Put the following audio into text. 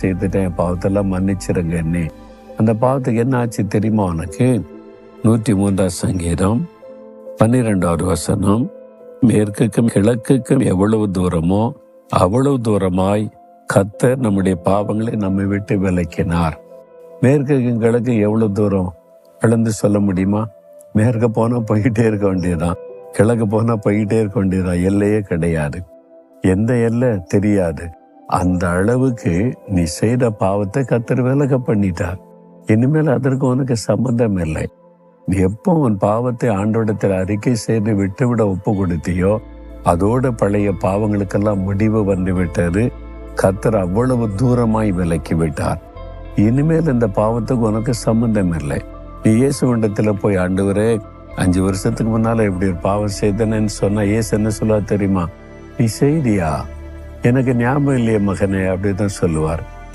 செய்துட்டேன், பாவத்தெல்லாம் மன்னிச்சிருங்க என்ன. அந்த பாவத்துக்கு என்ன ஆச்சு தெரியுமா உனக்கு? 103 சங்கீதம் 12வது வசனம், மேற்குக்கும் கிழக்குக்கும் எவ்வளவு தூரமோ அவ்வளவு தூரமாய் கர்த்தர் நம்முடைய பாவங்களை நம்மை விட்டு விலக்கினார். மேற்குக்கும் கிழக்கு எவ்வளவு தூரம் அளந்து சொல்ல முடியுமா? மேற்க போனா போயிட்டே இருக்க வேண்டியதுதான், கிழக்கு போனா போயிட்டே இருக்க வேண்டியதுதான். எல்லையே கிடையாது, எந்த எல்லை தெரியாது. அந்த அளவுக்கு நீ செய்த பாவத்தை கர்த்தர் விலக பண்ணிட்டார். இனிமேல் அதற்கு உனக்கு சம்பந்தம் இல்லை. நீ எப்போ உன் பாவத்தை ஆண்டவரிடத்தில் அறிக்கை செய்து விட்டுவிட ஒப்பு கொடுத்தியோ அதோட பழைய பாவங்களுக்கெல்லாம் முடிவு வந்து விட்டது. கர்த்தர் அவ்வளவு தூரமாய் விலக்கி விட்டார். இனிமேல் இந்த பாவத்துக்கு உனக்கு சம்பந்தம் இல்லை. நீ இயேசுவிடத்துல போய், ஆண்டவரே 5 வருஷத்துக்கு முன்னால இப்படி ஒரு பாவம் செய்தேன்னு சொன்னா இயேசு என்ன சொல்ல தெரியுமா? நீ செய்தியா? எனக்கு ஞாபகம் இல்லையே மகனே, அப்படிதான் சொல்லுவார்.